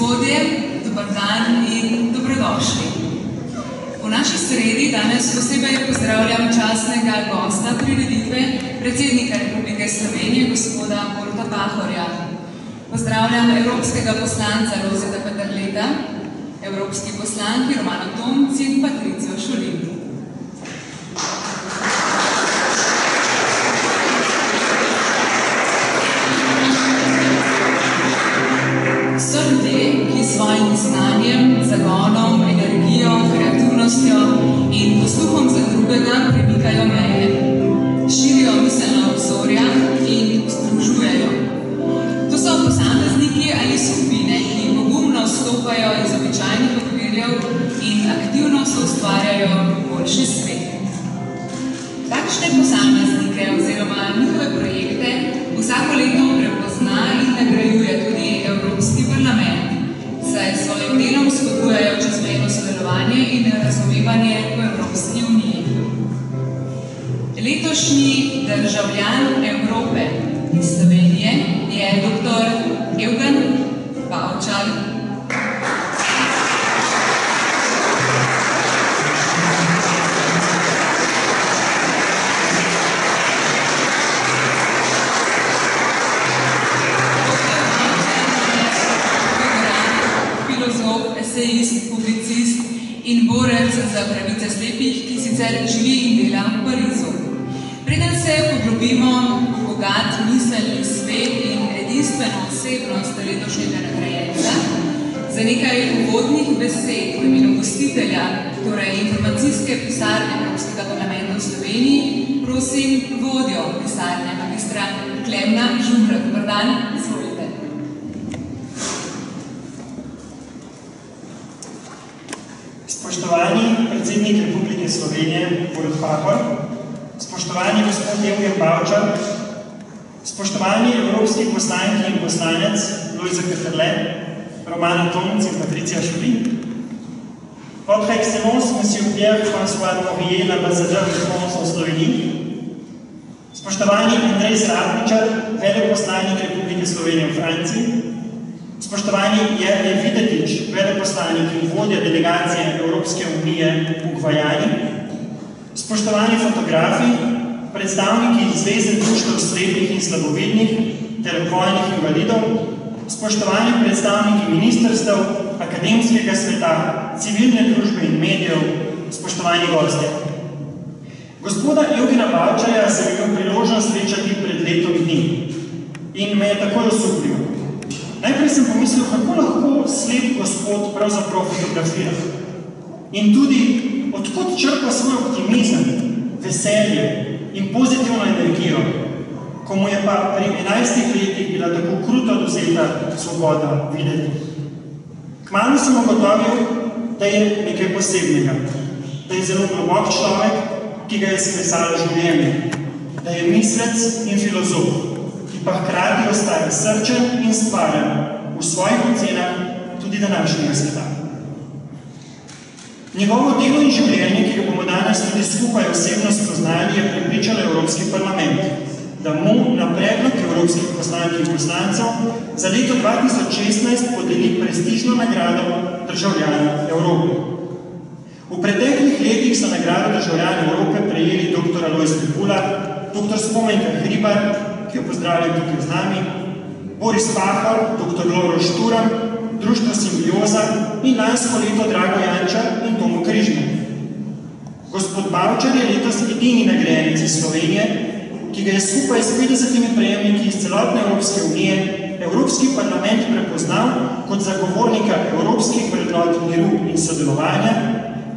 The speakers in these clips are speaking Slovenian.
gospodje, dober dan in dobrodošli. V naši sredi danes posebej pozdravljam častnega gosta prireditve, predsednika Republike Slovenije, gospoda Boruta Pahorja. Pozdravljam evropskega poslanca Lojzeta Peterleta, evropski poslanki Romano Tomc in Patricijo Šulin. So ljudje, ki svojim znanjem, zagonom, energijo, kreativnostjo in posluhom za drugega premikajo meje, širijo miselna obzorja in združujejo. To so posamezniki ali skupine, ki pogumno vstopajo iz običajnih okvirjev in aktivno soustvarjajo boljši svet. Takšne posameznike oziroma njihove projekte vsako leto prepozna in nagrajuje tudi Evropski parlament, saj s svojim delom spodbujajo čezmejno sodelovanje in razumevanje v Evropski uniji. Letošnji državljan Evrope iz Slovenije je dr. Evgen Bavčar. Esejist, publicist in borec za pravice slepih, ki sicer živi in dela v Parizu. Preden se poglobimo v bogat miselni svet in edinstveno osebnost letošnjega nagrajenca, za nekaj uvodnih besed v imenu gostitelja, torej informacijske pisarne Evropskega parlamenta v Sloveniji, prosim vodjo pisarne magistra Klemna Žumbra. Dobar dan, izvolite. Spoštovani predsednik Republike Slovenije, Borut Pahor, spoštovani gospod Evgen Bavčar, spoštovani evropski poslanki in poslanec Lojzet Peterlet, Romano Tomc in Patricia Šulin, Votre Excellence, Monsieur Pierre-François Poirier, l'ambassadeur de France en Sloveniji, spoštovani Andrej Srapničar, veleposlanik Republike Slovenije v Franciji, spoštovani Jernej Videtič, veleposlanik in vodja delegacije Evropske unije v Gvajani, spoštovani fotografi, predstavniki Zveze društev slepih in slabovidnih ter vojnih invalidov, spoštovani predstavniki ministrstev, akademskega sveta, civilne družbe in medijev, spoštovani gostje. Gospoda Evgena Bavčarja sem imel priložnost srečati pred letom dni in me je takoj osupljil. Najprej sem pomislil, kako lahko slep gospod pravzaprav fotografira. In tudi, odkot črpa svoj optimizem, veselje in pozitivno energijo, ko mu je pa pri 11 letih bila tako kruto odvzeta svoboda videti. Kmalu sem ugotovil, da je nekaj posebnega, da je zelo globok človek, ki ga je skresalo življenje, da je mislec in filozof, ki pa hkrati ostaja srčen in stvaren v svojih ocenah tudi današnjega sveta. Njegovo delo in življenje, ki ga bomo danes tudi skupaj osebno spoznali, je prepričalo Evropski parlament, da mu na predlog evropskih poslank in poslancev za leto 2016 podeli prestižno nagrado državljana Evrope. V preteklih letih so nagrado državljana Evrope prejeli dr. Alojz Pipula, dr. Spomenka Hribar, ki jo pozdravljam tukaj z nami, Boris Pahor, dr. Lovro Šturam, Društvo Simbioza in lansko leto Drago Jančar in Tomo Križman. Gospod Bavčar je letos edini nagrajenec iz Slovenije, ki ga je skupaj s 50 prejemniki iz celotne Evropske unije Evropski parlament prepoznal kot zagovornika evropskih vrednot miru in sodelovanja,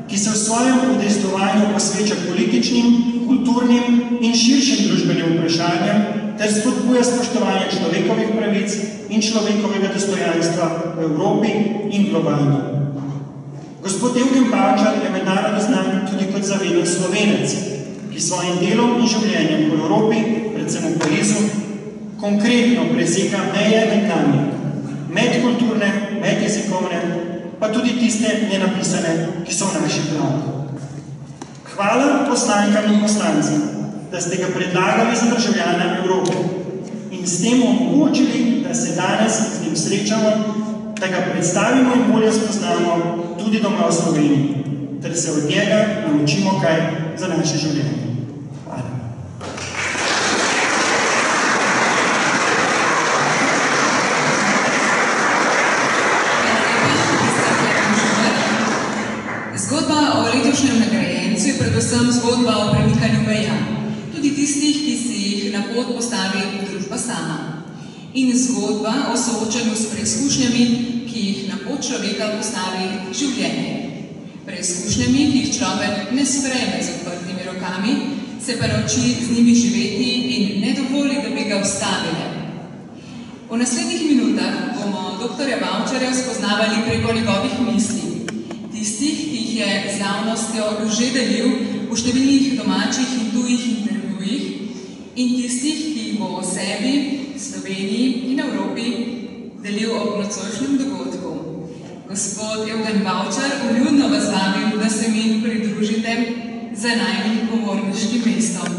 ki se v svojem udejstvovanju posveča političnim, kulturnim in širšim družbenim vprašanjem ter spodbuja spoštovanje človekovih pravic in človekovega dostojanstva v Evropi in globalno. Gospod Evgen Bavčar je mednarodno znan tudi kot zaveden Slovenec, ki svojim delom in življenjem v Evropi, predvsem v Parizu, konkretno preseka meje med nami, medkulturne, medjezikovne, pa tudi tiste nenapisane, ki so v naši pravi. Hvala poslankam in poslancem, da ste ga predlagali za državljana Evrope in s tem omogočili, da se danes z njim srečamo da ga predstavimo in bolje spoznamo tudi doma v Sloveniji, ter se od njega naučimo kaj za naše življenje. Hvala. Zgodba o letošnjem nagrajencu je predvsem zgodba o premikanju meja, tudi tistih, ki si jih na pot postavi družba sama. In zgodba o soočanju s preizkušnjami, ki jih na pot človeka postavi življenje. Preizkušnjami, ki jih človek ne sprejme z odprtimi rokami, se pa nauči z njimi živeti in ne dovoli, da bi ga ustavile. V naslednjih minutah bomo dr. Bavčarja spoznavali preko njegovih misli, tistih, ki jih je z javnostjo že delil v številnih domačih in tujih intervjujih, in tistih, ki jih bo o sebi, Sloveniji in Evropi delil ob nocojšnjem dogodku. Gospod Evgen Bavčar, vljudno vas vabim, da se mi pridružite za najnim govorniškim mestom.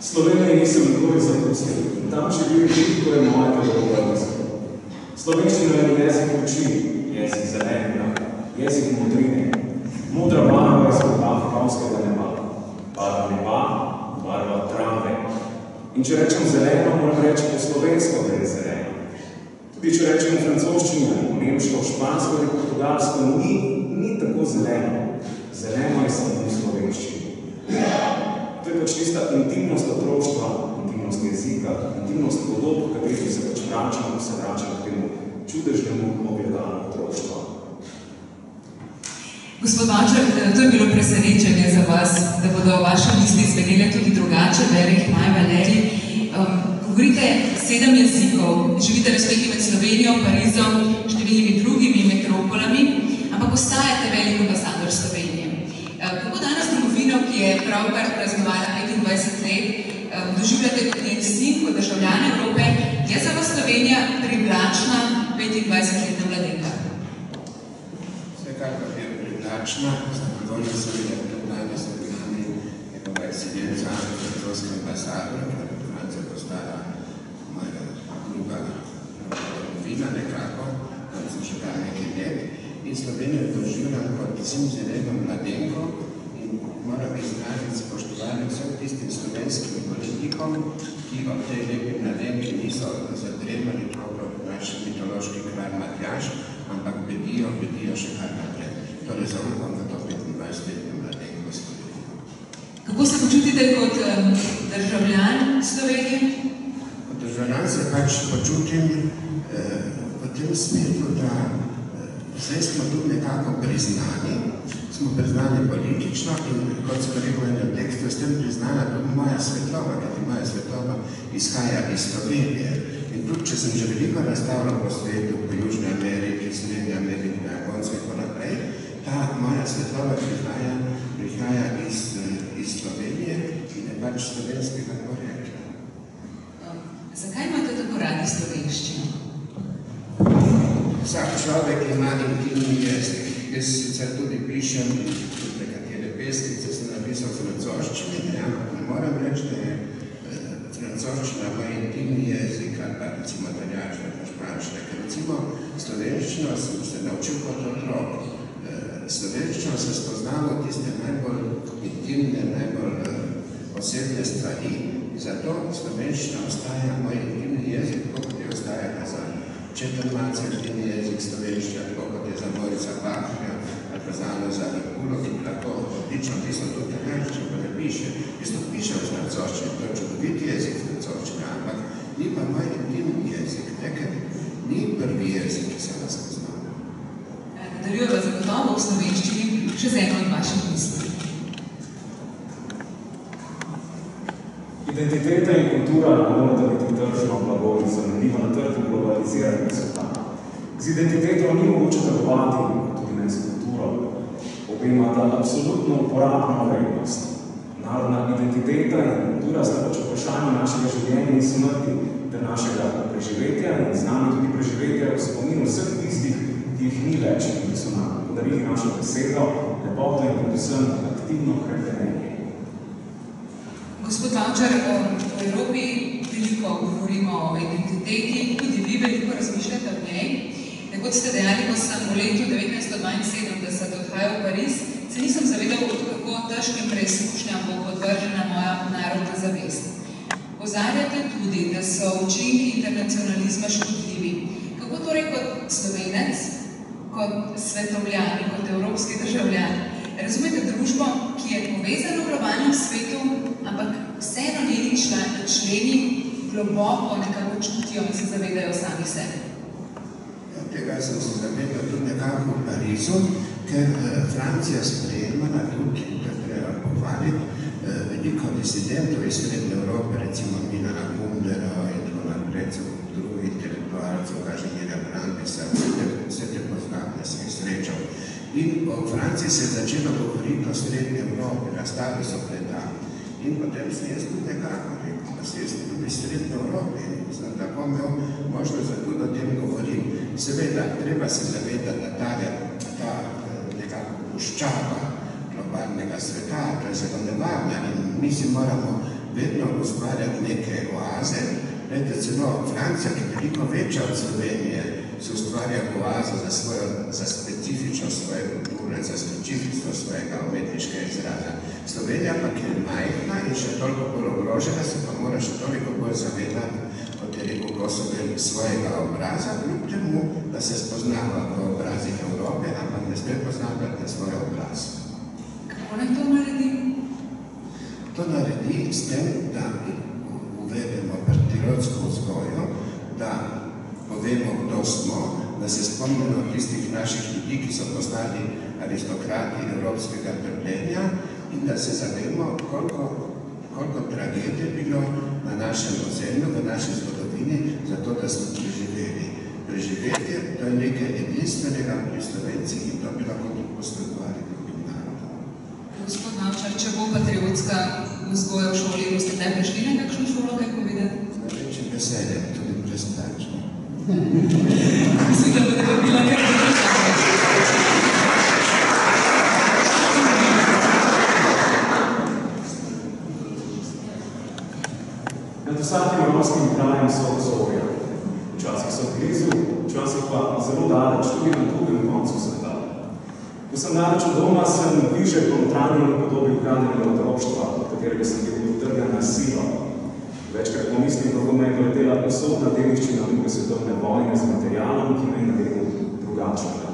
Sloveniji nisem nikoli zapustil. Tam živim žit, to je moja pregovornost. Slovenščina je jezik oči, jezik zelenja, jezik modrine. Modra barva iz afrikanskega neba. Barva neba, barva trave. In če rečem zeleno, moram reči po slovensko, da je zeleno. Tudi če rečem francoščino, nemško, špansko ali portugalsko, ni tako zeleno. Zeleno je samo v slovenščini. To je pač tista intimnost otroštva, intimnost jezika, intimnost podob, v kateri se pač vračamo, se vračamo k temu čudežnemu ogledalu otroštva. Gospod Bavčar, to je bilo presenečenje za vas, da bodo vaše misli zvenile tudi drugače, Verih, Maj, Valerij. Govorite 7 jezikov, živite v speki med Slovenijo, Parizom, številnimi drugimi metropolami, ampak ostajate velik ambasador Slovenije. Kako danes domovino, ki je pravkar praznovala 25 let, doživljate kot njen sin, kot državljan Evrope, je za vas Slovenija privlačna 25-letna mladenka? Vsekakor je privlačna, zadovoljna Slovenija, danes je prihodni njegova izseljenca, francoska ambasadora, Francija postala moja druga domovina nekako, tam sem še kar nekaj let. In Slovenijo doživljam kot zimzeleno mladenko in moram izraziti spoštovanje vsem tistim slovenskim politikom, ki ob tej lepi mladenki niso zadremali prav naš mitološki kralj Matjaž, ampak bedijo še kar naprej. Torej zaupam v to 25-letno mladenko Slovenije. Kako se počutite kot državljan Slovenije? Kot državljan se pač počutim v tem smislu, da zdaj smo tu nekako priznani, smo priznani politično in kot sem rekel v enem tekstu, s tem priznana tudi moja svetlova, kajti moja svetlova izhaja iz Slovenije. In tudi, če sem že veliko razstavljal po svetu, po Južni Ameriki, Srednji Ameriki, na koncu in tako naprej, ta moja svetlova prihaja iz Slovenije in je pač slovenskega porekla. Zakaj imate tako radi slovenščino? Vsak človek ima intimni jezik. Jaz sicer tudi pišem, tudi nekatere pesnice sem napisal v francoščini, ampak ne moram reči, da je francoščina moj intimni jezik, ali pa recimo italijanščina, pa španščina. Ker recimo slovenščino sem se naučil kot otrok. Slovenščino sem spoznal tiste najbolj intimne, najbolj osebne stvari. Zato slovenščina ostaja moj intimni jezik, kot je ostaja za Četrn Macek, intimni jezik slovenščina, kot je za Morica Pahorja, ali pa za Anoza Kulo, ki lahko odlično pisal tudi italijanščino, pa ne piše. Jaz to pišem v francoščini, to je čudovit jezik francoščine, ampak ni pa moj intimni jezik, nekaj ni prvi jezik, ki se nas poznal. Nadaljujeva zagotovo v slovenščini še z eno od vaših misli. Identiteta in kultura ne morata biti tržno blago in zanimivo na trgu globaliziranega sveta. Z identiteto ni mogoče trgovati, tudi ne s kulturo. Obe imata absolutno uporabno vrednost. Narodna identiteta in kultura sta pač vprašanje našega življenja in smrti ter našega preživetja in z nami tudi preživetja v spominu vseh tistih, ki jih ni več in ki so nam podarili našo besedo, lepoto in predvsem aktivno hrepenenje. Gospod Bavčar, v Evropi veliko govorimo o identiteti, tudi vi veliko razmišljate o njej. Kot ste dejali, ko sem v letu 1972 odhajal v Pariz, se nisem zavedal, kako težkim preizkušnjam bo podvržena moja narodna zavest. Opozarjate tudi, da so učinki internacionalizma škodljivi. Kako torej kot Slovenec, kot svetovljan, kot evropski državljan, razumete družbo, ki je povezana v globalnem svetu, ampak vseeno njeni členi globoko nekako čutijo in se zavedajo sami sebe? Tega sem se zavedal tudi nekako v Parizu, ker Francija sprejemala tudi, da treba pohvaliti, veliko disidentov iz Srednje Evrope, recimo Milana Kundera in tako naprej, drugih intelektualcev, Kažimira Brandisa, vse te poznatne sem jih srečal. In v Franciji se je začelo govoriti o Srednje Evropi, razstave so predali. In potem sem jaz tudi nekako rekel, da se jaz tudi Srednje Evropi in sem tako imel možnost, da tudi o tem govorim. Seveda, treba se zavedati, da ta nekako puščava globalnega sveta, to je zelo nevarna in mi si moramo vedno ustvarjati neke oaze. Glede, celo Francija, ki je veliko večja od Slovenije, se ustvarja oazo za specifičnost svoje kulture, za specifičnost svojega umetniškega izraza. Slovenija pa, ki je majhna in še toliko bolj ogrožena, se pa mora še toliko bolj zavedati, kot je rekel Kosovel, svojega obraza, kljub temu, da se spoznava v obrazih Evrope, ampak ne sme poznavati na svoj obraz. Kako naj to naredi? To naredi s tem, da uvedemo patriotsko vzgojo, da povemo, kdo smo, da se spomnimo tistih naših ljudi, ki so postali aristokrati evropskega trpljenja in da se zavemo, koliko tragedije bilo na našem ozemlju, v naši zgodovini, zato da smo preživeli. Preživetje, to je nekaj edinstvenega pri Slovencih in to bi lahko tudi posredovali drugim narodom. Gospod Bavčar, če bo patriotska vzgoja v šoli, boste ne prišli na kakšno šolo, kaj povedati? Z največjim veseljem, tudi brezplačno. Mislim, da bodo bila nekaj vprašanja. Nad vsakim evropskim krajem so obzorja. Včasih so blizu, včasih pa zelo daleč, tudi na drugem koncu sveta. Ko sem daleč od doma, sem bliže kontranju napodobil ukradenega otroštva, od katerega sem bil utrgan na silo. Večkrat pomislim, kako me je doletela usodna dediščina druge svetovne vojne z materialom, ki me je naredil drugačnega.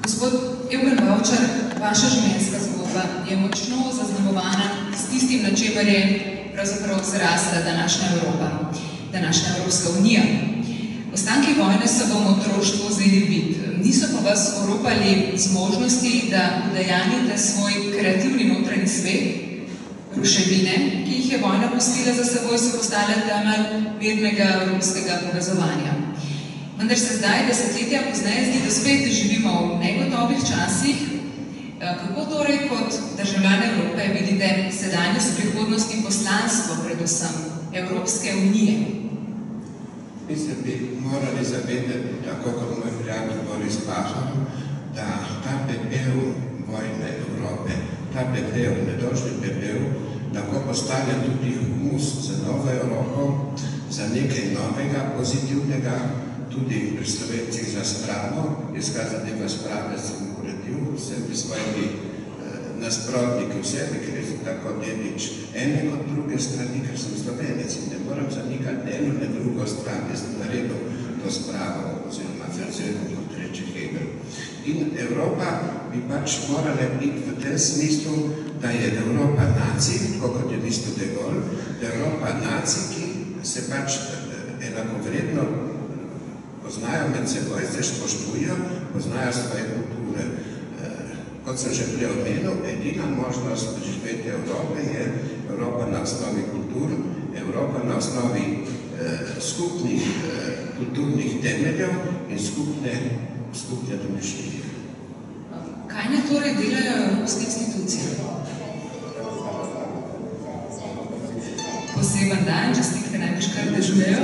Gospod Eugen Bavčar, vaša življenjska zgodba je močno zaznamovana s tistim, na čemer je pravzaprav zrasla današnja Evropa, današnja Evropska unija. Ostanki vojne so vam v otroštvu vzeli vid. Niso pa vas oropali zmožnosti, da udejanjite svoj kreativni notranji svet. Ruševine, ki jih je vojna pustila za seboj, so postale temelj mirnega evropskega povezovanja. Vendar se zdaj, desetletja pozneje, zdi, da spet živimo v negotovih časih. Kako torej kot državljan Evrope vidite sedanjost, prihodnost in poslanstvo predvsem Evropske unije? Mi se bi morali zavedati, tako kot moj prijatelj Boris Pahor, da ta pepel vojne Evrope, ta pepel, nedožni pepel, lahko postane tudi humus za novo Evropo, za nekaj novega, pozitivnega, tudi pri Slovencih za spravo. Jaz kar zadeva sprave sem uredil vsemi svojimi nasprotniki v sebi, ker sem tako dedič ene kot druge strani, ker sem Slovenec in ne moram zanikati eno, ne drugo stran. Jaz sem naredil to spravo oziroma Ferzeru, kot reče Hegel. In Evropa bi pač morala biti v tem smislu, da je Evropa nacij, tako kot je mislil de Gaulle, da je Evropa nacij, ki se pač enakovredno poznajo med seboj, se spoštujejo, poznajo svoje kulture. Kot sem že prej omenil, edina možnost preživetja Evrope je Evropa na osnovi kultur, Evropa na osnovi skupnih kulturnih temeljev in skupne domišljije. Kaj ne torej delajo evropske institucije? Poseben dan, čestitke največ kar dežujejo.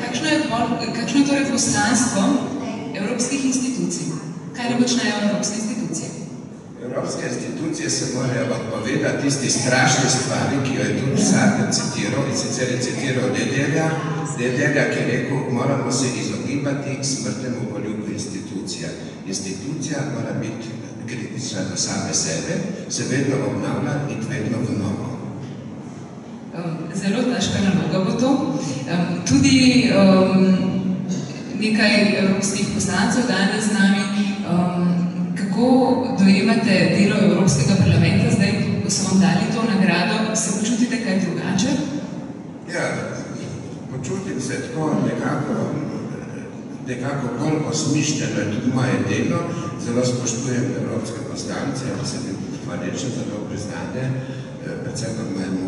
Kakšno je torej poslanstvo evropskih institucij? Kaj ne počnejo evropske institucije? Evropske institucije se morajo odpovedati tisti strašni stvari, ki jo je tudi Sartre citiral, in sicer je citiral Dedelja, ki je rekel, moramo se izogibati smrtnemu poljubu institucija. Institucija mora biti kritična do same sebe, se vedno obnavlja in vedno v novo. Zelo težka naloga bo to. Tudi nekaj evropskih poslancev danes z nami. Kako dojemate delo Evropskega parlamenta, zdaj, ko so vam dali to nagrado, se počutite kaj drugače? Ja, počutim se tako nekako bolj osmišljeno je tudi moje delo. Zelo spoštujem evropske poslance, sem bil hvaležen za to priznanje, predvsem od mojemu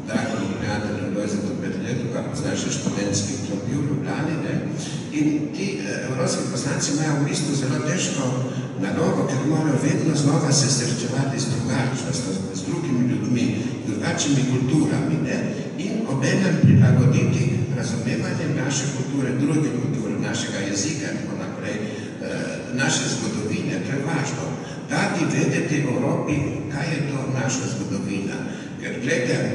dragemu prijatelju Lojzetu Peterletu, kar pozna še študentski klopi v Ljubljani. In ti evropski poslanci imajo v bistvu zelo težko nalogo, ker morajo vedno znova se srečevati z drugačnostjo, z drugimi ljudmi, drugačnimi kulturami in obenem prilagoditi razumevanjem naše kulture, druge kulture, našega jezika in tako naprej, naše zgodovine, to je važno. Dati vedeti Evropi, kaj je to naša zgodovina. Ker gledaj,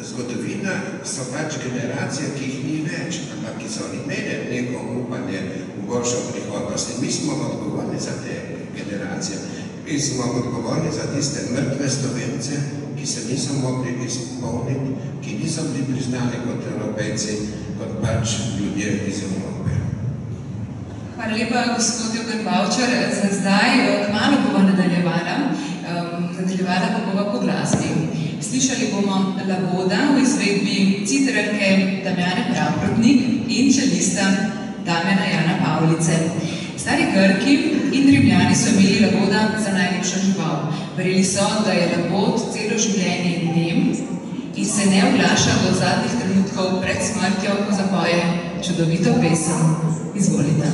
zgodovina so pač generacije, ki jih ni več, ampak ki so imeli neko upanje v boljšo prihodnost. Mi smo odgovorni za te generacije. Mi smo odgovorni za tiste mrtve Slovence, ki se niso mogli izpolniti, ki niso bili priznani kot Evropejci, kot pač ljudje iz Evrope. Hvala lepa, gospod Jurgen Bavčar. Za zdaj, kmalu bova nadaljevala pa bova po glasbi. Slišali bomo Laboda v izvedbi citrarke Damjane Praprotnik in čelista Damjana Jana Pavlice. Stari Grki in Rimljani so imeli Laboda za najlepšo žival. Verjeli so, da je labod celo življenje nem in se ne oglaša do zadnjih trenutkov pred smrtjo, ko zapoje čudovito pesem. Izvolite.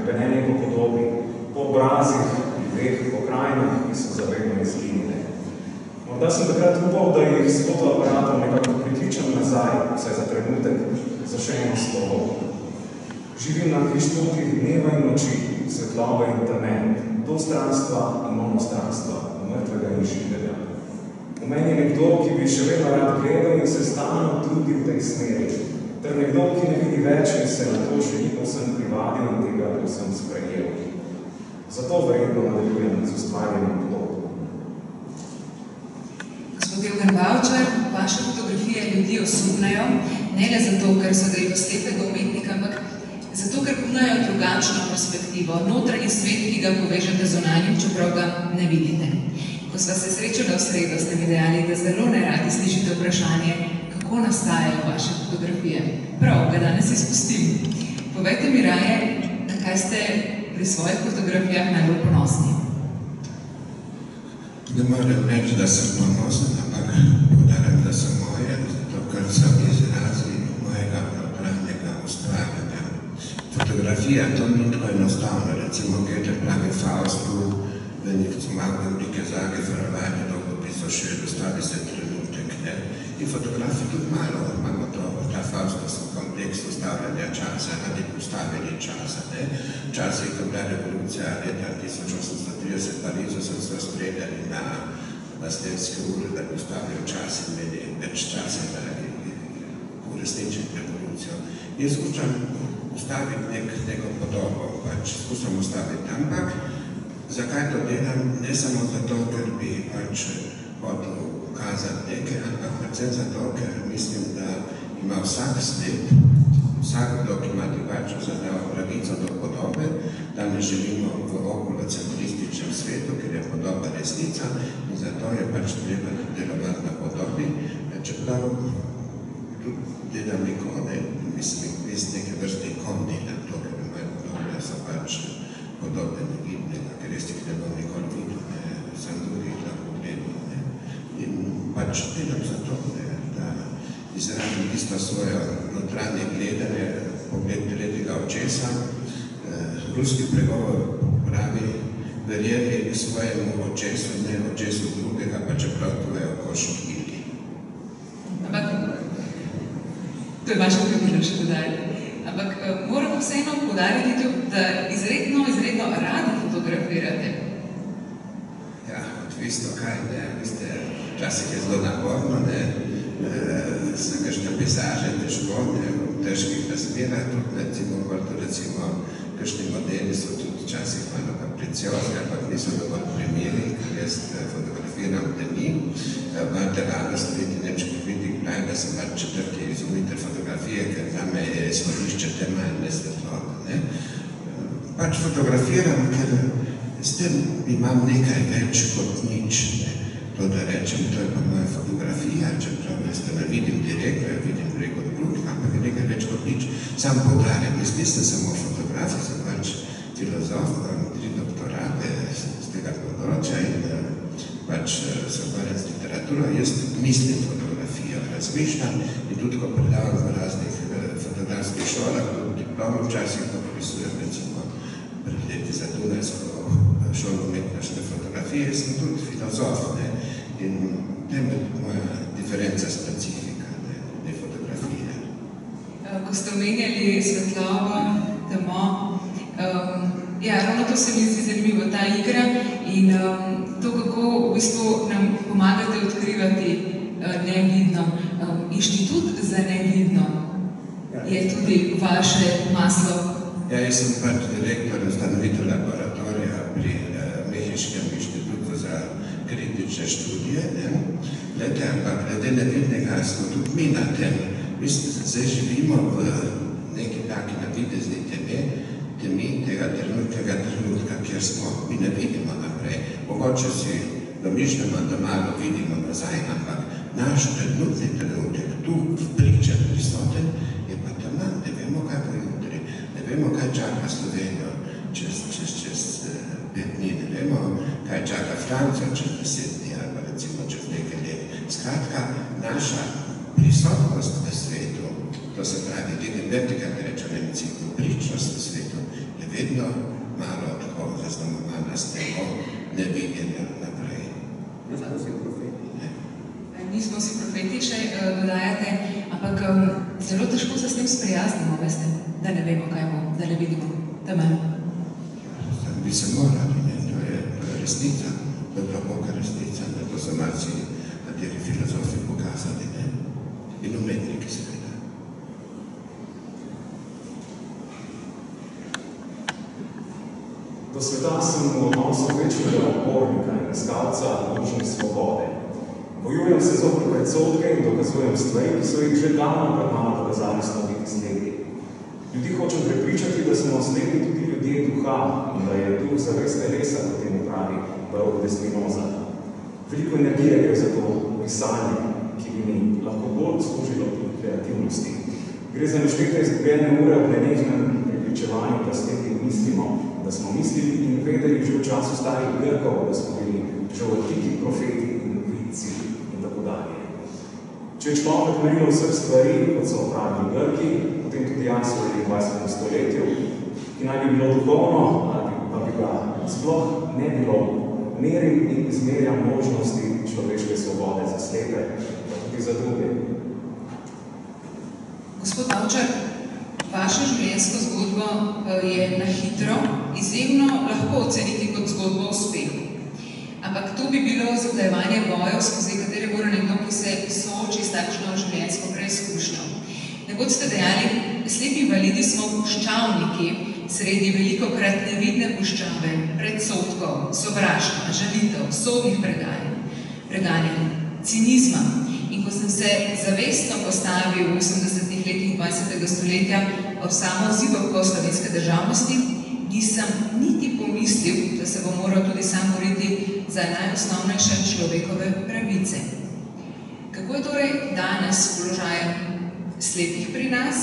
hrepenenje po podobi, po obrazih, ljudeh, po krajinah, ki so zavedno izginile. Morda sem takrat upal, da jih s fotoaparatom nekako prikličem nazaj, vsaj za trenutek, za še eno slovo. Živim na križpotih dneva in noči, svetlobe in teme, dvostranstva in monostranstva, mrtvega in živega. V meni je nekdo, ki bi še vedno rad gledal in se stalno trudil v tej smeri, ter nekdo, ki ne vidi več in se na to še ni povsem privadil in tega povsem sprejel. Zato verjetno nadaljujem z ustvarjanjem podob. Gospod Evgen Bavčar, vaše fotografije ljudi osupnejo, ne le zato, ker so delo slepega umetnika, ampak zato, ker ponujajo drugačno perspektivo, notranji svet, ki ga povežete z zunanjim, čeprav ga ne vidite. Ko sva se srečala v sredo, ste mi dejali, da zelo neradi slišite vprašanje, kako nastajajo vaše fotografije. Prav, ga danes izpustim. Povejte mi raje, na kaj ste pri svojih fotografijah najbolj ponosni. Ne moram reči, da sem ponosen, ampak podarim, da so moje, zato ker so izrazi mojega notranjega ustvarjanja. Fotografija, to ni tako enostavno, recimo Goethe pravi Faustu, da nikto malo velike zagezorovanje dolgopisov še dostavi se trenutek. In fotografije tudi malo, imamo to, ta Fausta so kompleks ustavljanja časa, radi ustavili časa. Včasih, ko bila revolucija leta 1830 v Parizu, so se streljali na Bastilske ure, da bi ustavili čas in imeli več časa, da bi uresničili revolucijo. Jaz skušam ustaviti neko podobo, pač skušam ustaviti, ampak zakaj to delam? Ne samo zato, ker bi pač hotel ukazati nekaj, ampak predvsem zato, ker mislim, da ima vsak svet, vsakdo, ki ima drugačno zadevo pravico do podobe, da ne živimo v okolocentrističnem svetu, ker je podoba resnica in zato je pač treba delovati na podobi, čeprav tudi delam ikone, mislim, neke vrste ikon delam to, ker imajo podobe, so pač podobe nevidnega, ker jaz jih ne bom nikoli videl, sem drugih lahko gledal. In pač delam za to, da izražim tisto svojo notranje gledanje, pogled tretjega očesa. Ruski pregovor pravi, verjeli svojemu očesu, ne očesu drugega, pa čeprav tvoje oko šokili. Ampak, to je vaša pravila še dodali. Ampak moram vseeno poudariti, da izredno radi fotografirate. Ja, odvisno kaj, ne. Včasih je zelo naporno, ne. Sem kakšne pejsaže težko, ne, v težkih razmerah, tudi recimo, kakšni modeli so tudi včasih malo kapreciozni, ampak niso dovolj primeri, ker jaz fotografiram temi. Walter Adler, nemški kritik, pravi, da sem pač četrti izumitelj fotografije, ker zame je izhodišče tema in ne svetlota. Pač fotografiram, ker s tem imam nekaj več kot nič. To, da rečem, to je pa moja fotografija, čeprav jaz ne vidim direktno, ja vidim preko drugih, ampak je nekaj več kot nič. Sam poudarjam, jaz nisem samo fotograf, sem pač filozof, imam 3 doktorate z tega področja in pač se ukvarjam z literaturo. Jaz mislim fotografijo, razmišljam in tudi, ko predavam v raznih fotografskih šolah, tudi diplomo včasih podpisujem, recimo pred leti za Dunajsko šolo umetniške fotografije, sem tudi filozof, ne, in tem je moja diferenca specifika, ne fotografije. Ko ste omenjali svetlobo, temo, ja, ravno to se mi zdi zanimivo, ta igra in to, kako v bistvu nam pomagate odkrivati nevidno. Inštitut za nevidno je tudi vaše maslo. Ja, jaz sem pač direktor ustanovitelj laboratorija pri Mehiškem inštitutu za kritične študije. Glede, ampak glede nevidnega smo tudi mi na tem. Zdaj živimo v neki taki navidezni temi tega trenutka, kjer smo, mi ne vidimo naprej. Mogoče si domišljamo, da malo vidimo nazaj, ampak naš trenutni trenutek, tu priča prisoten, je pa teman, ne vemo, kaj bo jutri, ne vemo, kaj čaka Slovenijo čez 5 dni, ne vemo, kaj čaka Francijo čez 10 dni, ali pa recimo čez nekaj let. Skratka, naša prisotnost v svetu, to se pravi, gegenwärtigkeit, rečo Nemci, pričnost v svetu, je vedno malo tako zaznamovana s temo nevidenja naprej. Nismo si profeti, ne? Nismo si profeti, še dodajate, ampak zelo težko se s tem sprijaznimo, veste, da ne vemo, kaj bo, da ne vidimo temen. Bi se morali, ne? To je resnica, to je globoka resnica, da to so marci kateri filozofi pokazali, ne? In umetniki seveda. Do sveta sem v odnosu večnega opornika in iskalca nočne svobode. Bojujem se zoper predsodke in dokazujem stvari, ki so jih že davno pred mano dokazali snoviti slepi. Ljudi hočem prepričati, da smo slepi tudi ljudje duha in da je duh zares telesa, kot temu pravi Baruch de Spinoza. Veliko energije gre za to pisanje, ki bi mi lahko bolj služilo pri kreativnosti. Gre za neštete izgubljene ure ob nenehnem prepričevanju, da slepi mislimo, da smo mislili in vedeli že v času starih Grkov, da smo bili že antiki profeti in vidci in tako dalje. Če je človek merilo vseh stvari, kot so pravili Grki, potem tudi jaz v 20. stoletju, ki naj bi bilo duhovno, ali pa bi ga sploh ne bilo, merim in izmerjam možnosti človeške svobode za slepe, pa tudi za druge. Gospod Tavčar, vašo življenjsko zgodbo je na hitro izjemno lahko oceniti kot zgodbo o uspehu. Ampak to bi bilo zadajevanje bojev, skozi katere mora nekdo, ki se sooči s takšno življenjsko preizkušnjo. Nekoč ste dejali, slepi invalidi smo puščavniki sredi velikokrat nevidne puščave, predsodkov, sovraštva, žalitev, sodnih preganjanj, cinizma. In ko sem se zavestno postavil v 80. letih 20. stoletja ob samo zibovko slovenske državnosti, nisem niti pomislil, da se bo moral tudi sam boriti za najosnovnejše človekove pravice. Kako je torej danes položaj slepih pri nas,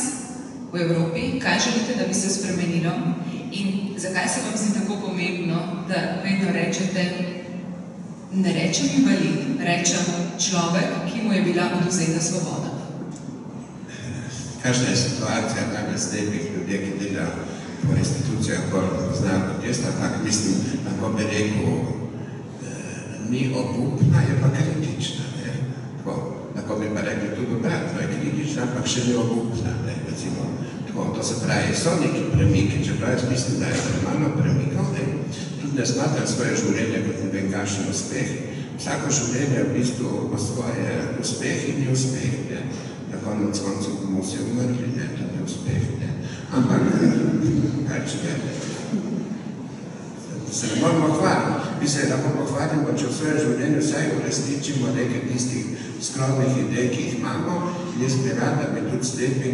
v Evropi? Kaj želite, da bi se spremenilo? In zakaj se vam zdi tako pomembno, da vedno rečete, ne rečem invalid, rečem človek, ki mu je bila odvzeta svoboda? Kakšna je situacija danes slepih ljudi, ki delajo po institucijah, bolj poznajo kot jaz, ampak mislim, lahko bi rekel, ni obupna, je pa kritična. Lahko bi pa rekli tudi obratno, je kritična, ampak še ni obupna. To se pravi, so neki premiki, čeprav jaz mislim, da je malo premikov, tudi ne smatram svoje življenje kot ne vem kakšen uspeh. Vsako življenje v bistvu po svoje uspeh in ni uspeh. Na konec koncev bomo vsi umrli, to ni uspeh. Ampak, kaj če ne? Se ne moramo hvaliti. Mi se lahko pohvalimo, če v svoje življenje vsaj uresničimo nekaj tistih skromnih idej, ki jih imamo. Jaz bi rad, da bi tudi slepi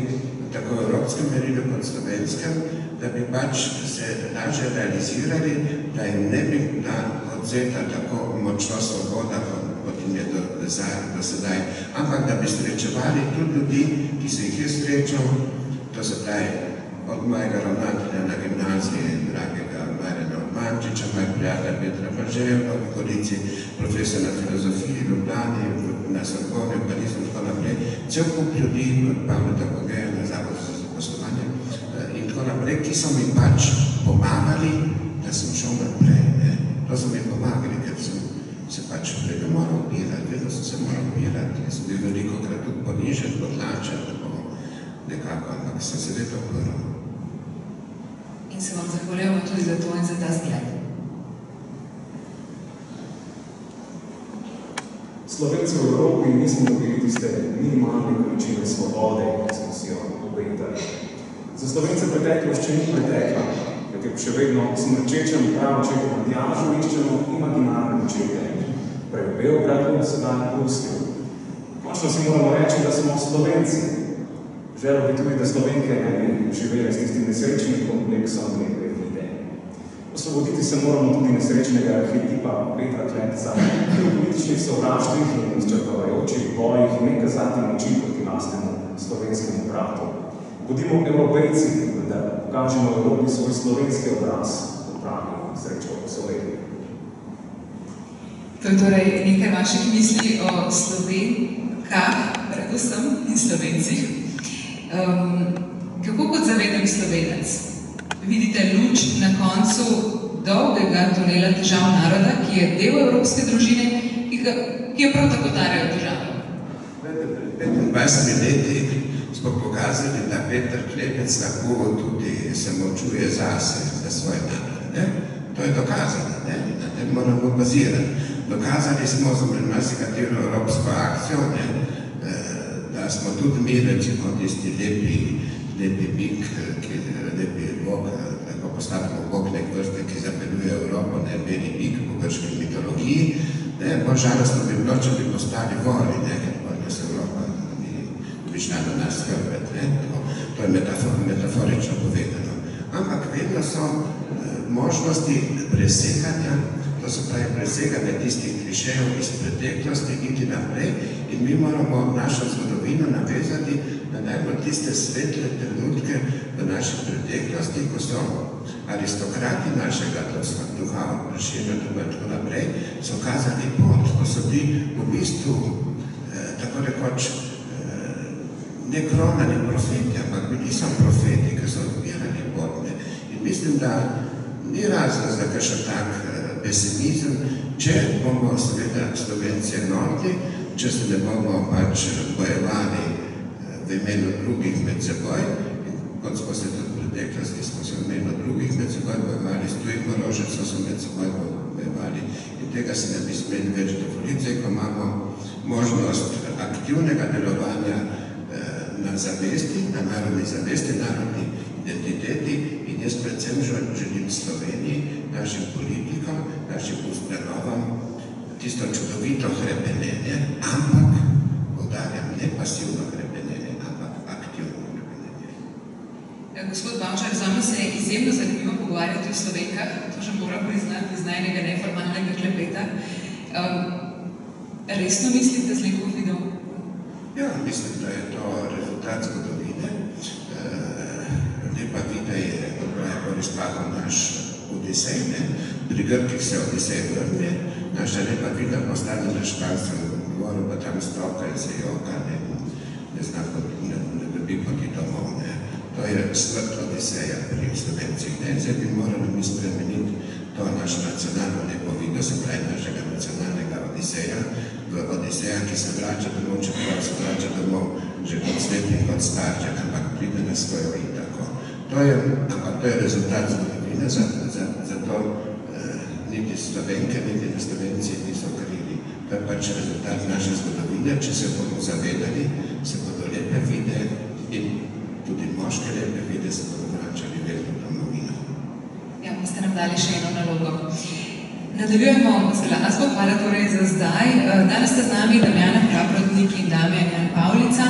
tako v evropskem merilu kot slovenskem, da bi pač se lažje realizirali, da jim ne bi bila odzeta tako močno svoboda, kot jim je do sedaj. Ampak da bi srečevali tudi ljudi, ki se jih je srečal, to se pravi od mojega ravnatelja na gimnaziji, dragega Marjana Mančiča, moj prijatelj Petra Pažeja, v okolici profesor na filozofiji v Ljubljani, na Sorboni, v Parizu in tako naprej. Cel kup ljudi, kot Pavleta Pogeja na Zavodu za zaposlovanje in tako naprej, ki so mi pač pomagali, da sem šel naprej. To so mi pomagali, ker sem se pač vedno moral ubirati, vedno sem se moral ubirati. Jaz sem bil velikokrat tudi ponižen, potlačen, tako nekako, ampak sem se vedno obrnil. In se vam zahvaljujemo tudi za to in za ta zgled. Slovenci v Evropi nismo dobili tiste minimalne količine svobode, ki smo si jo obetali. Za Slovence preteklost še ni pretekla, ker še vedno smrčečem prav očetu Matjažu iščemo imaginarne očete. Prej v Beogradu, sedaj v Bruslju. Končno si moramo reči, da smo Slovenci. Želel bi tudi, da Slovenke ne bi živeli s tistim nesrečnim kompleksom lepe vide. Osvoboditi se moramo tudi nesrečnega arhetipa Petra Kletca, ki v političnih sovraštvih in izčrpavajočih bojih ne kazati moči proti lastnemu slovenskemu bratu. Bodimo Evropejci, da pokažemo Evropi svoj slovenski obraz, kot pravi Srečko Posolednik. To je torej nekaj vaših misli o Slovenkah, predvsem in Slovencih. Kako kot zaveden Slovenec vidite luč na koncu dolgega tunela težav naroda, ki je del evropske družine, ki je prav tako tarajo težave? Pred 25 leti smo pokazali, da Peter Klepec lahko tudi samočuje zase, za svoj narod. To je dokazano, na tem moramo bazirati. Dokazali smo za marsikatero evropsko akcijo, da smo tudi mi, recimo, tisti lepi bik, lepi bog, lahko postavimo bog nek vrste, ki zapeljuje Evropo, beli bik po grški mitologiji. Bolj žalostno bi bilo, če bi postali vori, ker pa nas Evropa bi šla na nas skrbeti. To je metaforično povedano. Ampak vedno so možnosti preseganja, to se pravi preseganje tistih klišejev iz preteklosti iti naprej in mi moramo našo zgodovino navezati na najbolj tiste svetle trenutke v naši preteklosti, ko so aristokrati našega duha, Prešerna in tako naprej, so kazali pot, ko so bili v bistvu tako rekoč nekronani profeti, ampak bili so profeti, ki so odbirali pot. In mislim, da ni razlog za kakšen tak pesimizem, če bomo seveda Slovenci enotni, če se ne bomo pač bojevali v imenu drugih med seboj, in kot smo se tudi v preteklosti, smo se v imenu drugih med seboj bojevali, s tujim orožjem so se med seboj bojevali in tega se ne bi smeli več dovoliti, ko imamo možnost aktivnega delovanja na zavesti, na narodni zavesti, narodni identiteti in jaz predvsem želim Sloveniji, našim politikom, našim ustanovam tisto čudovito hrepenenje, ampak, poudarjam, ne pasivno hrepenenje, ampak aktivno hrepenenje. Gospod Bavčar, z vami se je izjemno zanimivo pogovarjati o Slovenkah, to že moram priznati iz najnega neformalnega klepeta. Resno mislite z lepo video? Ja, mislim, da je to rezultat zgodovine. Lepa vida je Aristotelov naš Odisej, pri Grkih se Odisej vrne, naša lepa vida postane na španskem govoru, pa tam stroka in se joka, ne zna, ne dobi poti domov. To je smrt Odiseja pri Slovencih. Zdaj bi morali mi spremeniti to našo nacionalno lepo vido, se pravi našega nacionalnega Odiseja, v Odiseja, ki se vrača domov, čeprav se vrača domov že kot slepni, kot starček, ampak pride na svojo in tako. Ampak to je rezultat zgodovine, zato niti Slovenke, niti Slovenci niso krivi. To je pač rezultat naše zgodovine, če se bomo zavedali, se bodo lepe vide in tudi moške lepe vide se bodo vračali vedno v domovino. Ja, boste nam dali še eno nalogo. Nadaljujemo z glasbo, hvala torej za zdaj. Danes sta z nami Damjana Praprotnik in Damjan Jan Pavlica.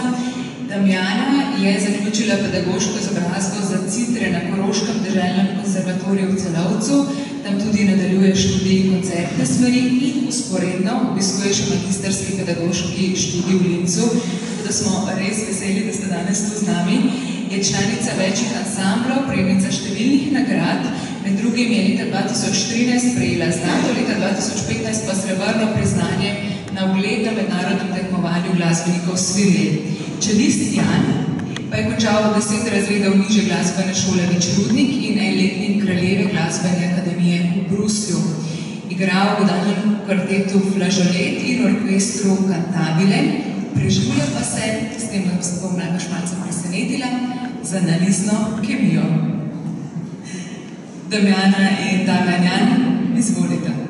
Damjana je zaključila pedagoško izobrazbo za citre na Koroškem deželnem konservatoriju v Celovcu, tam tudi nadaljuje študij koncertne smeri in vzporedno obiskuje še magistrski pedagoški študij v Linzu, tako da smo res veseli, da ste danes tu z nami. Je članica večjih ansamblov, prejemnica številnih nagrad, med drugim je leta 2013 prejela zlato, leta 2015 pa srebrno priznanje na uglednem mednarodnem tekmovanju glasbenikov Svirje. Čelist Jan pa je končal 10 razredov nižje glasbene šole Večrudnik in enletnik Kraljeve glasbene akademije v Bruslju. Igral v godalnem kvartetu Flažolet in orkestru Cantabile, preživlja pa se, s tem da se bom najbolj malce presenetila, z analizno kemijo. Damjana in Damjan Jan, izvolite.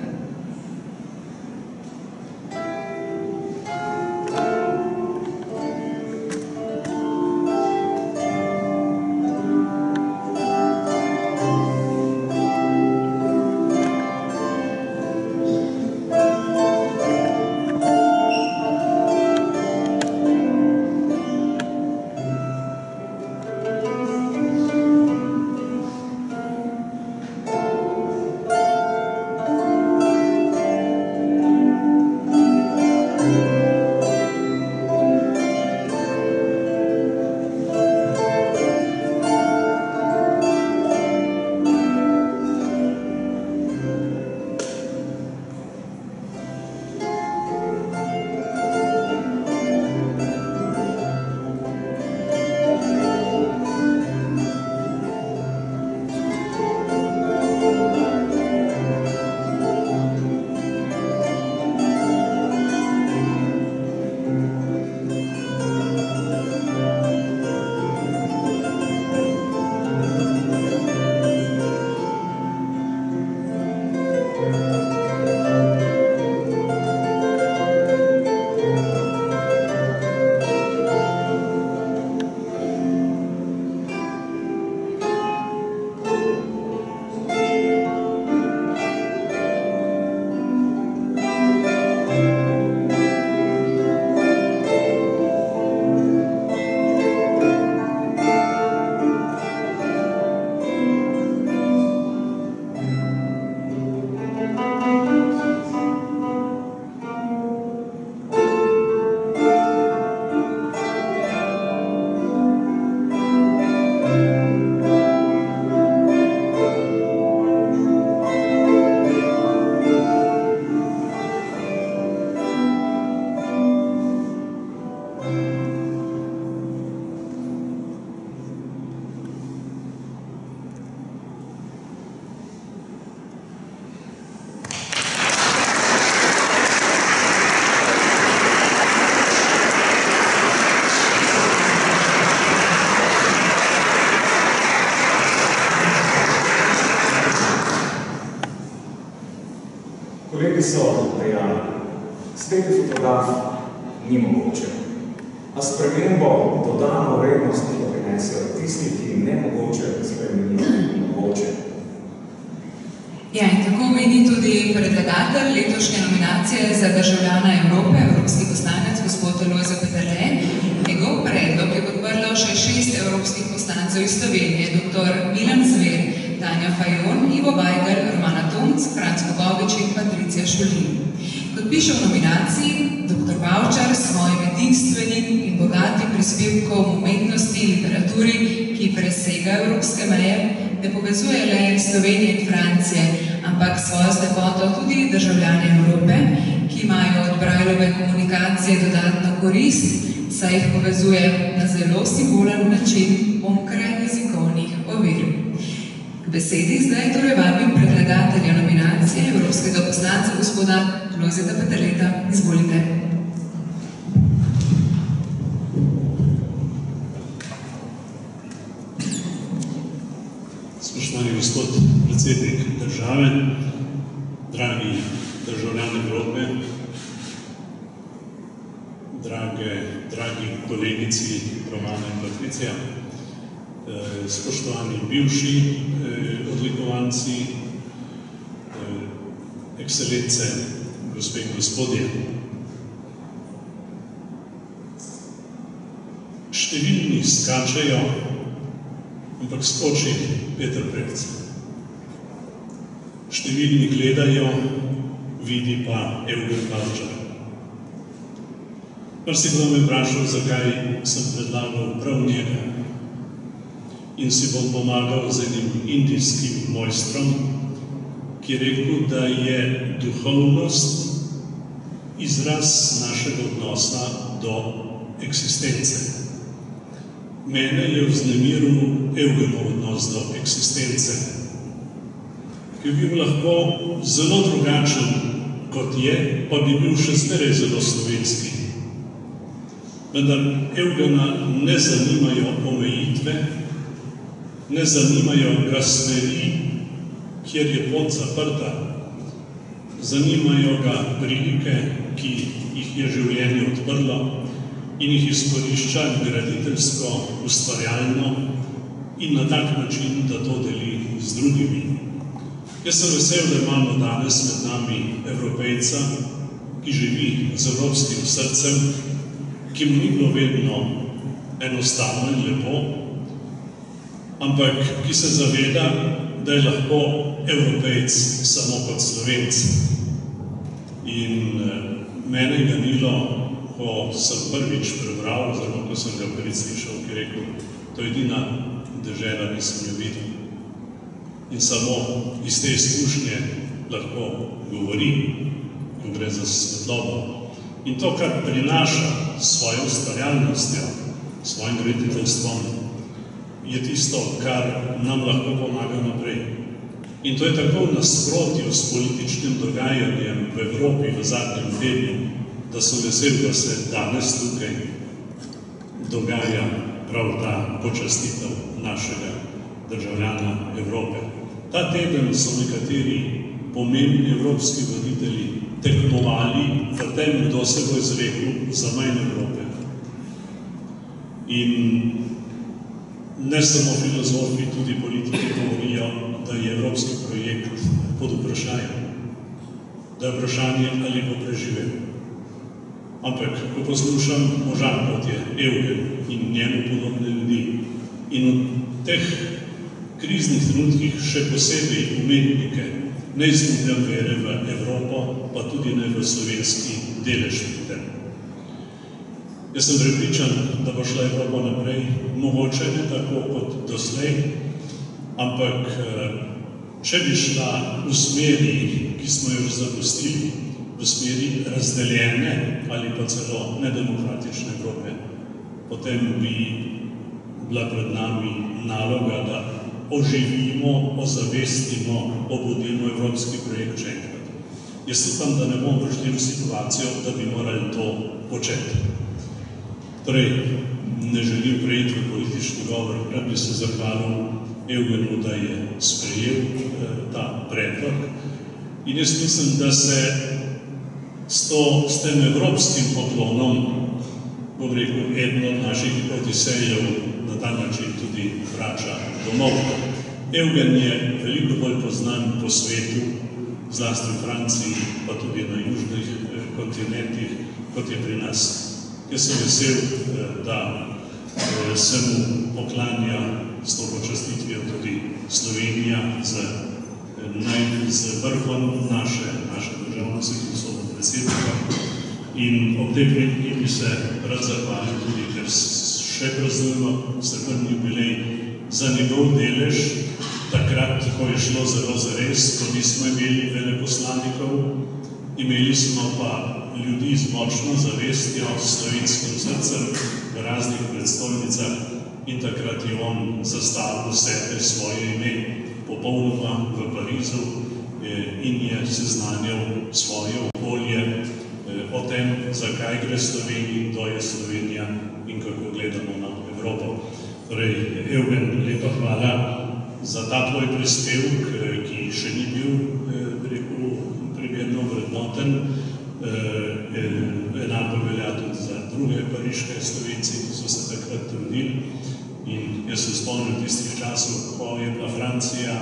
Kolegi so dejali, sledi fotograf ni mogoče, a spremembo dodano vrednost prinesejo tisti, ki jim ne mogoče spremenijo mogoče. Ja, in tako meni tudi predlagatelj letošnje nominacije za državljana Evrope, evropski poslanec, gospod Lojze Peterle. Njegov predlog je podprlo še 6 evropskih poslancev iz Slovenije, dr. Milan Zver, Tanja Fajon, Ivo Vajgl, Romana Tomc, Franc Bogovič in Patricija Šulin. Kot piše v nominaciji, dr. Bavčar s svojim edinstvenim in bogatim prispevkom v umetnosti in literaturi, ki presega evropske meje, ne povezuje le Slovenije in Francije, ampak svojo slepoto tudi državljane Evrope, ki imajo od Braillove komunikacije dodatno korist, saj jih povezuje na zelo simbolen način onkraj jezikovnih ovir. K besedi zdaj torej vabim predlagatelja nominacije evropskega poslanca gospoda Lojzeta Peterleta. Izvolite. Spoštovani gospod predsednik države, dragi državljani Evrope, dragi kolegici Romana in Patricija, spoštovani bivši odlikovanci, ekscelence, gospe in gospodje. Številni skačejo, ampak skoči Peter Prevc. Številni gledajo, vidi pa Eugen Bavčar. Marsikdo me vprašal, zakaj sem predlagal prav njega in si bom pomagal z enim indijskim mojstrom, ki je rekel, da je duhovnost izraz našega odnosa do eksistence. Mene je vznemiril Eugenov odnos do eksistence, ki bi bil lahko zelo drugačen, kot je, pa bi bil še zmeraj zelo slovenski. Vendar Eugena ne zanimajo omejitve, ne zanimajo ga smeri, kjer je pot zaprta. Zanimajo ga prilike, ki jih je življenje odprlo in jih izkorišča graditeljsko, ustvarjalno in na tak način, da to deli z drugimi. Jaz sem vesel, da imamo danes med nami Evropejca, ki živi z evropskim srcem, ki mu ni bilo vedno enostavno in lepo, ampak ki se zaveda, da je lahko Evropejc samo kot Slovenc. In mene je ganilo, ko sem prvič prebral, oziroma ko sem ga prvič slišal, ki je rekel, to je edina dežela, ki sem jo videl. In samo iz te izkušnje lahko govori, ko gre za svetlobo. In to, kar prinaša svojo ustvarjalnostjo, svojim graditeljstvom, je tisto, kar nam lahko pomaga naprej. In to je tako v nasprotju s političnim dogajanjem v Evropi v zadnjem tednu, da sem vesel, da se danes tukaj dogaja prav ta počastitev našega državljana Evrope. Ta teden so nekateri pomembni evropski voditelji tekmovali v tem, kdo se bo izrekel za manj Evrope. In ne samo filozofi, tudi politiki govorijo, da je evropski projekt pod vprašanjem. Da je vprašanje, ali bo preživel. Ampak, ko poslušam možan, kot je Eugen in njemu podobne ljudi, in v teh kriznih trenutkih še posebej umetnike, ne izgubljam vere v Evropo, pa tudi ne v slovenski delež pri tem. Jaz sem prepričan, da bo šla Evropa naprej, mogoče ne tako kot doslej, ampak če bi šla v smeri, ki smo jo že zapustili, v smeri razdeljene ali pa celo nedemokratične Evrope, potem bi bila pred nami naloga, da oživimo, ozavestimo, obudimo evropski projekt še enkrat. Jaz upam, da ne bomo prišli v situacijo, da bi morali to početi. Torej, ne želim preiti v politični govor, rad bi se zahvalil Eugenu, da je sprejel ta predlog. In jaz mislim, da se s tem evropskim poklonom, bom rekel, eden od naših odisejev na ta način tudi vrača domov. Eugen je veliko bolj poznan po svetu, zlasti v Franciji, pa tudi na južnih kontinentih, kot je pri nas. Jaz sem vesel, da se mu poklanja s to počastitvijo tudi Slovenija z vrhom naše državnosti, gospodom predsednika. In ob tej priliki bi se rad zahvalil tudi, ker še praznujemo srebrni jubilej za njegov delež, takrat, ko je šlo zelo zares, ko nismo imeli veleposlanikov, imeli smo pa ljudi z močno zavestjo, s slovenskim srcem v raznih predstavnicah in takrat je on zastavil sebe, svoje ime popolnoma v Parizu in je seznanjal svoje okolje o tem, zakaj gre Sloveniji, kdo je Slovenija in kako gledamo na Evropo. Torej, Eugen, lepa hvala za ta tvoj prispevek, ki še ni bil, primerno vrednoten. Enako velja tudi za druge pariške Slovenci, ki so se takrat trudili. In jaz se spomnim tistih časov, ko je bila Francija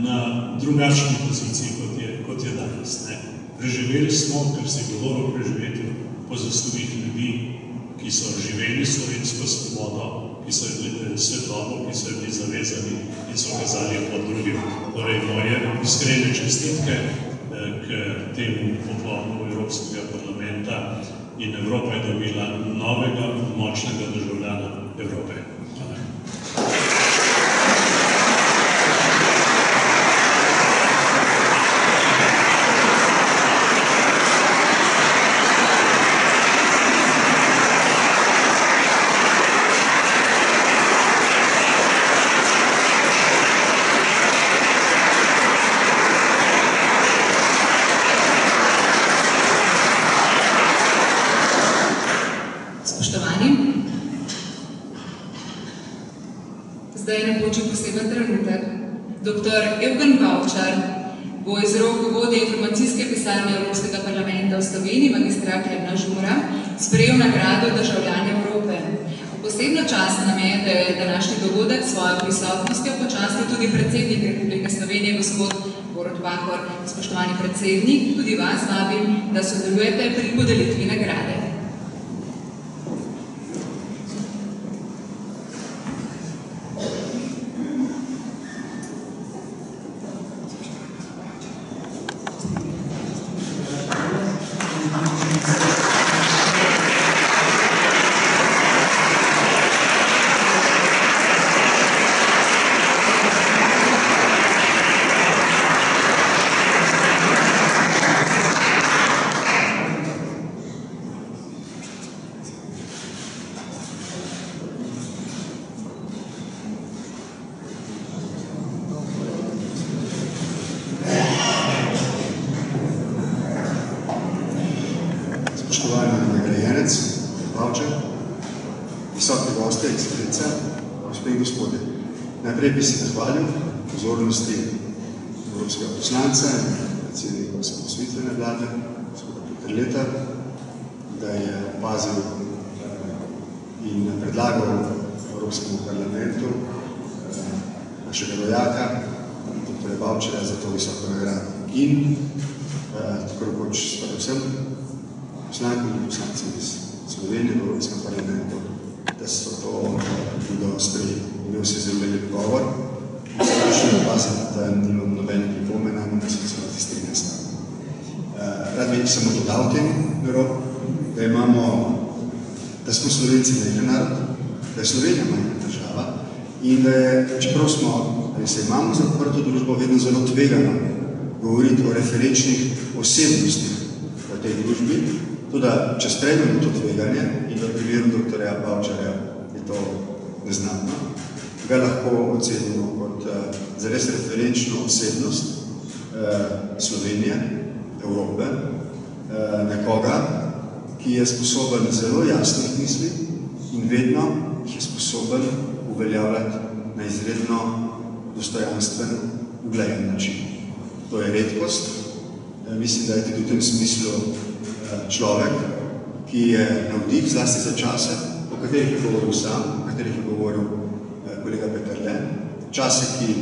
na drugačni poziciji, kot je danes. Preživeli smo, ker se je govorilo o preživetju po zaslugih ljudi, ki so živeli slovensko svobodo, ki so svetobo, ki so bili zavezani in so kazali pod drugim. Torej, moje iskrene čestitke k temu poklonu Evropskega parlamenta in Evropa je dobila novega, močnega državljana Evrope. Hvala. Zdaj je napočil poseben trenutek. Dr. Eugen Bavčar bo iz rok vodje informacijske pisarne Evropskega parlamenta v Sloveniji, magistra Klemna Žura, sprejel nagrado Državljane Evrope. Posebno čast nam je, da je današnji dogodek s svojo prisotnostjo počastil tudi predsednik Republike Slovenije, gospod Borut Pahor. Spoštovani predsednik, tudi vas vabim, da sodelujete pri podelitvi nagrade. Najprej bi se zahvalil pozornosti evropskega poslanca in predsednika osamosvojitvene vlade, gospoda Peterleta, da je opazil in predlagal Evropskemu parlamentu našega rojaka, dr. Bavčarja, za to visoko nagrado. In tako rekoč vsem poslankom in poslancem iz Slovenije v Evropskem parlamentu, da so to bilo sprejeli. Imel se zelo lep govor in se začne opaziti, da nimam nobenih pripombe, da se celoti strinjam s tem. Rad bi samo dodal temu, da smo Slovenci majhen narod, da je Slovenija majhna država in da je, čeprav smo, se imamo za odprto družbo, vedno zelo tvegano govoriti o referenčnih osebnostih v tej družbi, tudi če sprejmemo to tveganje in v primeru dr. Bavčarja je to neznatno, ga lahko ocenimo kot zares referenčno osebnost Slovenije, Evrope, nekoga, ki je sposoben zelo jasnih misli in vedno jih je sposoben uveljavljati na izredno dostojanstven, uglejen način. To je je redkost. Mislim, da je tudi v tem smislu človek, ki je navdih zlasti za čase, o katerih je govoril sam, o katerih je govoril kolega Peterle. Čase, ki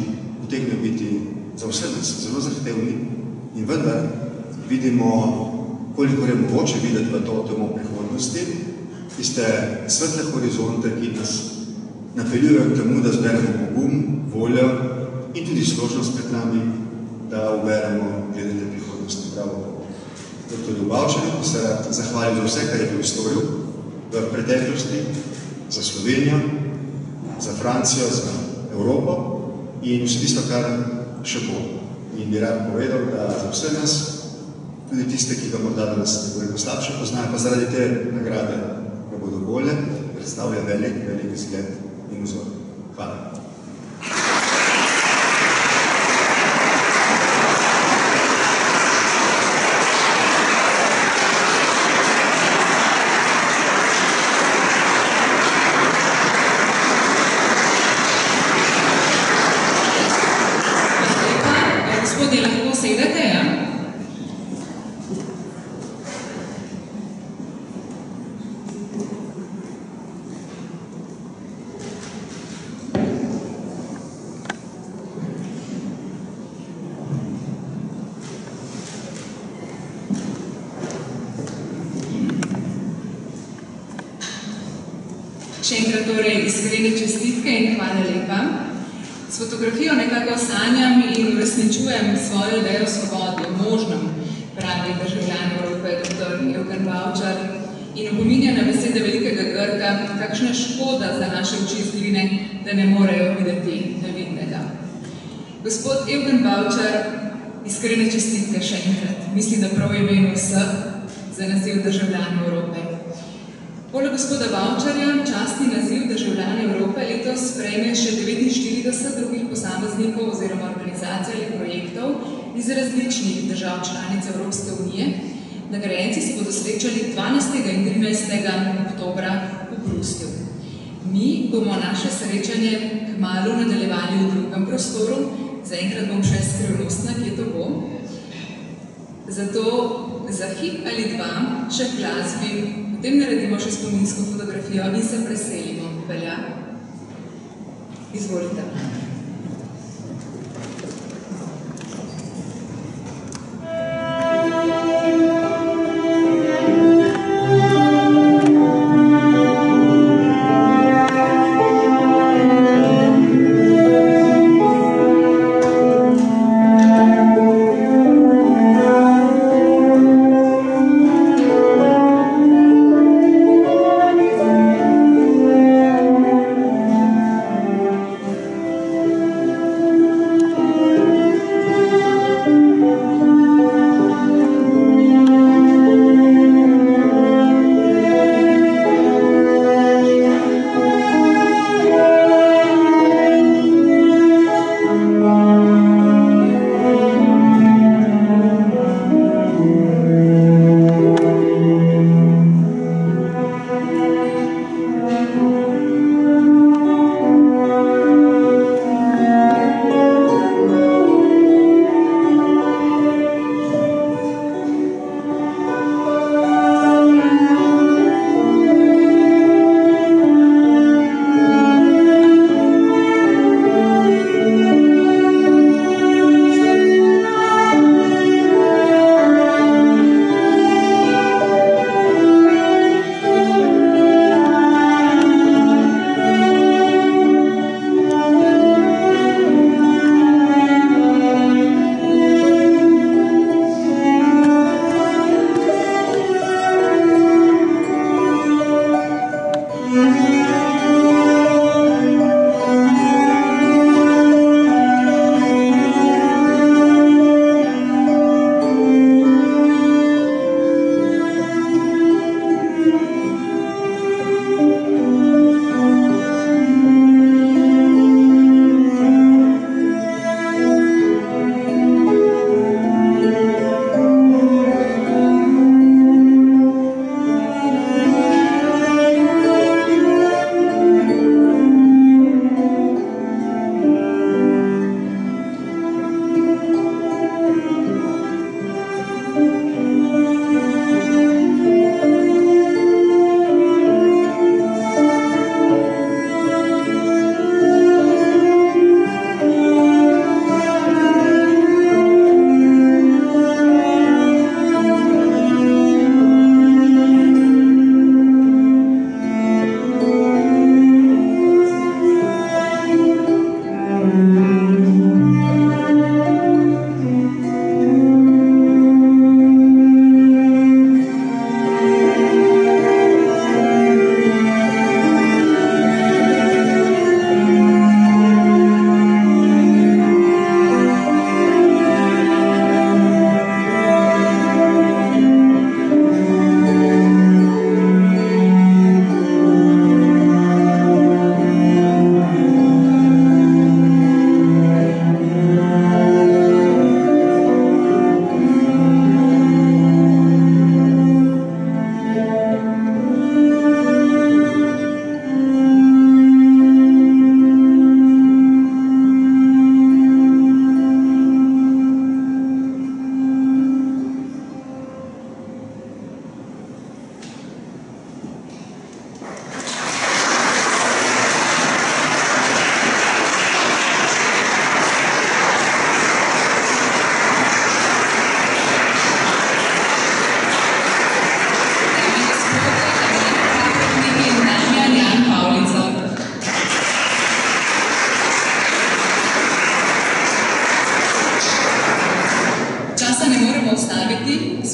utegnejo biti za vse nas zelo zahtevni in vendar vidimo, koliko je mogoče videti v to temo prihodnosti, tiste svetle horizonte, ki nas napeljujejo k temu, da zberemo pogum, voljo in tudi složnost pred nami, da uberemo gledate prihodnosti pravo. Dr. Bavčarju se rad zahvalil za vse, kar je bil storil v preteklosti, za Slovenijo, za Francijo, za Evropo in vse tisto, kar še bo. In bi rad povedal, da za vse nas, tudi tiste, ki ga morda danes nekoliko slabše poznajo, pa zaradi te nagrade ga bodo bolje, predstavlja velik zgled in vzor. Hvala. Še enkrat torej iskrene čestitke in hvala lepa. S fotografijo nekako sanjam in uresničujem svojo idejo svobode, možnem, pravi državljan Evrope, dr. Evgen Bavčar, in opominja na besede velikega Grka, kakšna škoda za naše oči izgline, da ne morejo videti nevidnega. Gospod Evgen Bavčar, iskrene čestitke še enkrat. Mislim, da prav je imenu vseh za naziv državljan Evrope. Poleg gospoda Bavčarja častni naziv državljana Evrope letos sprejme še 49 drugih posameznikov oziroma organizacij ali projektov iz različnih držav članic Evropske unije. Nagrajenci se bodo srečali 12. in 13. oktobra v Bruslju. Mi bomo naše srečanje kmalu nadaljevali v drugem prostoru, zaenkrat bom še skrivnostna, kje to bo. Zato za hip ali dva še v glasbi, potem naredimo še spominsko fotografijo in se preselimo. Velja? Izvolite.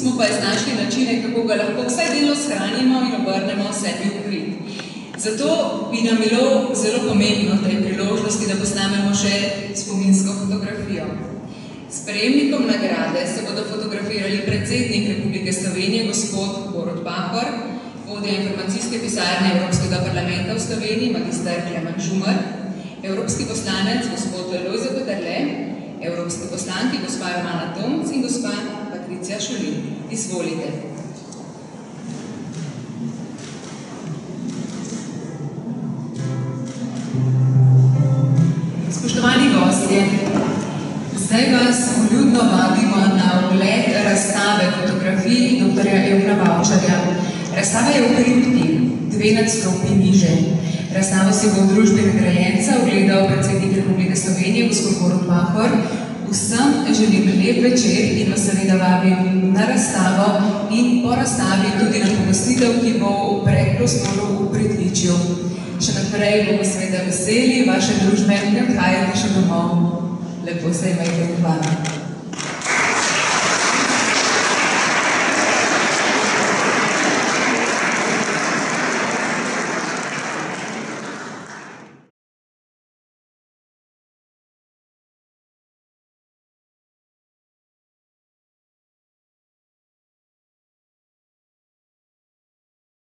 smo pa iznašli načine, kako ga lahko vsaj delno shranimo in obrnemo sebi v prid. Zato bi nam bilo zelo pomembno v tej priložnosti, da posnamemo še spominsko fotografijo. S prejemnikom nagrade se bodo fotografirali predsednik Republike Slovenije, gospod Borut Pahor, vodja informacijske pisarne Evropskega parlamenta v Sloveniji, magister Klemen Žumar, evropski poslanec, gospod Lojze Peterle, evropski poslanki, gospa Romana Tomc in gospa Patricija Šolin. Izvolite. Spoštovani gostje, zdaj vas vljudno vabimo na ogled razstave fotografij dr. Evna Bavčarja. Razstava je v kripti, 2 nadstropji niže. Razstavo si bo v družbi nagrajenca ogledal predsednik Republike Slovenije, gospod Borut Pahor. Vsem želim lep večer in vas seveda vabim na razstavo in po razstavi tudi na pogostitev, ki bo v predprostoru v pritličju. Še naprej bomo seveda veseli vaše družbe, ne odhajate še domov. Lepo se imejte, hvala.